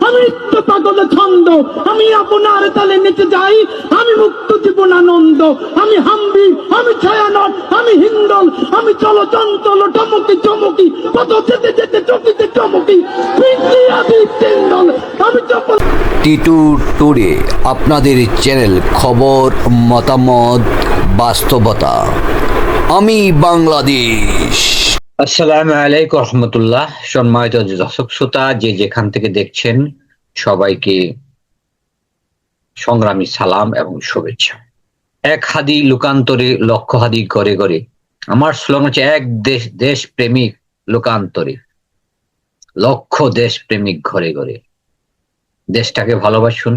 আমি নিত্য পাগল ছন্দ, আমি আপনার তালে নেচে যাই, আমি মুক্ত জীবন আনন্দ, আমি হাম্বি, আমি ছায়ানট, আমি হিন্দল, আমি চলো চঞ্চল টমকি চমকি, কত যেতে যেতে চকিতে চমকি, আমি তিন্দল, আমি চপল। টিটু টুডে, আপনাদের চ্যানেল, খবর, মতামত, বাস্তবতা। আমি বাংলাদেশ। আসসালামু আলাইকুম রহমতুল্লাহ। সম্মানিত দর্শক শ্রোতা, যে যেখান থেকে দেখছেন সবাইকে সংগ্রামী সালাম এবং শুভেচ্ছা। এক হাদি লোকান্তরে, লক্ষ হাদি ঘরে ঘরে। আমার স্লোগান হচ্ছে এক দেশ, দেশ প্রেমিক লোকান্তরে, লক্ষ দেশ প্রেমিক ঘরে ঘরে। দেশটাকে ভালোবাসুন,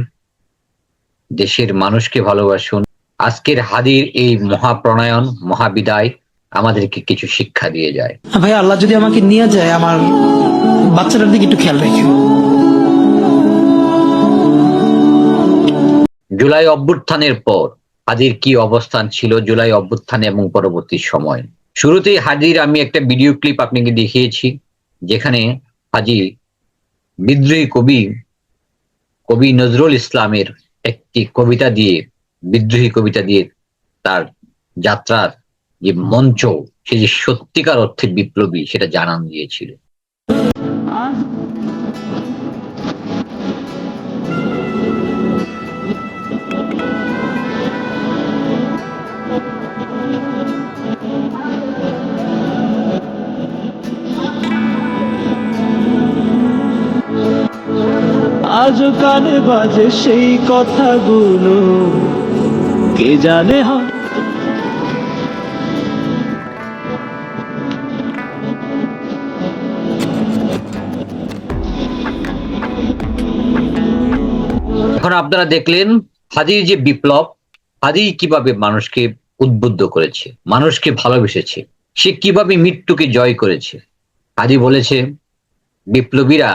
দেশের মানুষকে ভালোবাসুন। আজকের হাদির এই মহাপ্রণয়ন, মহাবিদায় আমাদেরকে কিছু শিক্ষা দিয়ে যায়। ভাই, আল্লাহ যদি আমাকে নিয়ে যায়, আমার বাচ্চাটার দিকে একটু খেয়াল রাখি। জুলাই অভ্যুত্থানের পর হাদির কি অবস্থান ছিল, জুলাই অভ্যুত্থানে এবং পরবর্তী সময়। শুরুতেই হাদির আমি একটা ভিডিও ক্লিপ আপনাকে দেখিয়েছি, যেখানে হাজি বিদ্রোহী কবি নজরুল ইসলামের একটি কবিতা দিয়ে, বিদ্রোহী কবিতা দিয়ে তার যাত্রার যে মঞ্চ, সে যে সত্যিকার অর্থে বিপ্লবী সেটা জানান দিয়েছিল। আজ কানে বাজে সেই কথাগুলো, কে জানে হয়। এখন আপনারা দেখলেন হাদির যে বিপ্লব, হাদি কিভাবে মানুষকে উদ্বুদ্ধ করেছে, মানুষকে ভালোবেসেছে, সে কিভাবে মৃত্যুকে জয় করেছে। হাদি বলেছে বিপ্লবীরা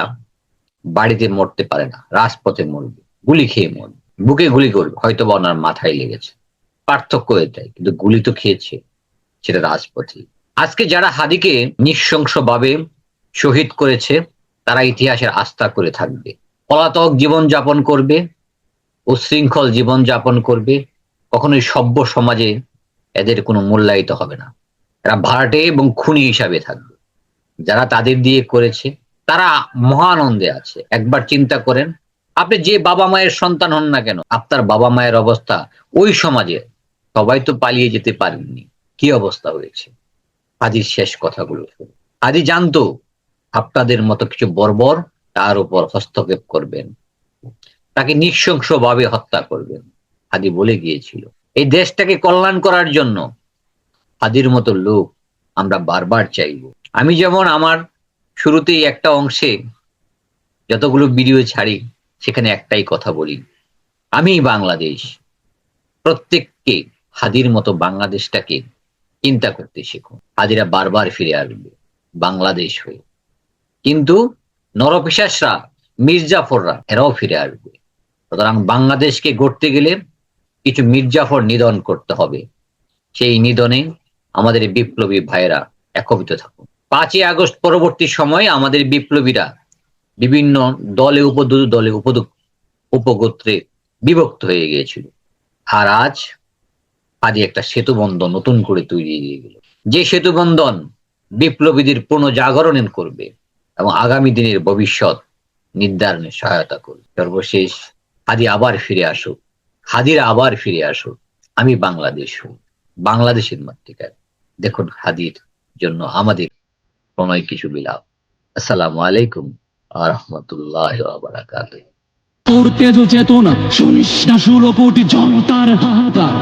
বাড়িতে মরতে পারে না, রাজপথে মরবে, গুলি খেয়ে মরবে, বুকে গুলি করবে, হয়তো বা ওনার মাথায় লেগেছে, পার্থক্য এটাই, কিন্তু গুলি তো খেয়েছে, সেটা রাজপথে। আজকে যারা হাদিকে নৃশংসভাবে শহীদ করেছে, তারা ইতিহাসের আস্থা করে থাকবে, পলাতক জীবন যাপন করবে, উচ্ছৃঙ্খল জীবন যাপন করবে, কখনোই সভ্য সমাজে এদের কোনো মূল্যায়িত হবে না। এরা ভাড়াটে এবং খুনি হিসাবে থাকবে। যারা তাদের দিয়ে করেছে তারা মহানন্দে আছে। একবার চিন্তা করেন, আপনি যে বাবা মায়ের সন্তান হন না কেন, আপনার বাবা মায়ের অবস্থা ওই সমাজে, সবাই তো পালিয়ে যেতে পারেননি, কি অবস্থা হয়েছে। হাদির শেষ কথাগুলো হাদি জানতো আপনাদের মতো কিছু বর্বর তার উপর হস্তক্ষেপ করবেন, তাকে নৃশংসভাবে হত্যা করবেন। হাদি বলে গিয়েছিল এই দেশটাকে কল্যাণ করার জন্য হাদির মতো লোক আমরা বারবার চাইব। আমি যেমন আমার শুরুতেই একটা অংশে যতগুলো ভিডিও ছাড়ি, সেখানে একটাই কথা বলি, আমি বাংলাদেশ। প্রত্যেককে হাদির মতো বাংলাদেশটাকে চিন্তা করতে শেখো। হাদিরা বারবার ফিরে আসবে বাংলাদেশ হয়ে, কিন্তু নরপিশাচরা, মির্জাফররা, এরাও ফিরে আসবে। সুতরাং বাংলাদেশকে গড়তে গেলে কিছু মির্জাফর নিধন করতে হবে। সেই নিধনে আমাদের বিপ্লবী ভাইয়েরা একত্রিত থাকুন। 5ই আগস্ট পরবর্তী সময়ে আমাদের বিপ্লবীরা বিভিন্ন দলে উপগোত্রে বিভক্ত হয়ে গিয়েছিল। আর আজ একটা সেতু বন্ধন নতুন করে তৈরি হয়ে গেল, যে সেতু বন্ধন বিপ্লবীদের পুনর্জাগরণ করবে এবং আগামী দিনের ভবিষ্যৎ নির্ধারণে সহায়তা করবে। সর্বশেষ হাদি আবার ফিরে আসুক, হাদিরা আবার ফিরে আসুক। আমি বাংলাদেশ হই, বাংলাদেশের মাতৃকায়। দেখুন হাদির জন্য আমাদের প্রণয় কিছু বিলাপ। আসসালামু আলাইকুম ওয়া রাহমাতুল্লাহি ওয়া বারাকাতুহু। করতে চেতনা, শুনিস না 16 কোটি জনতার হাহাকার।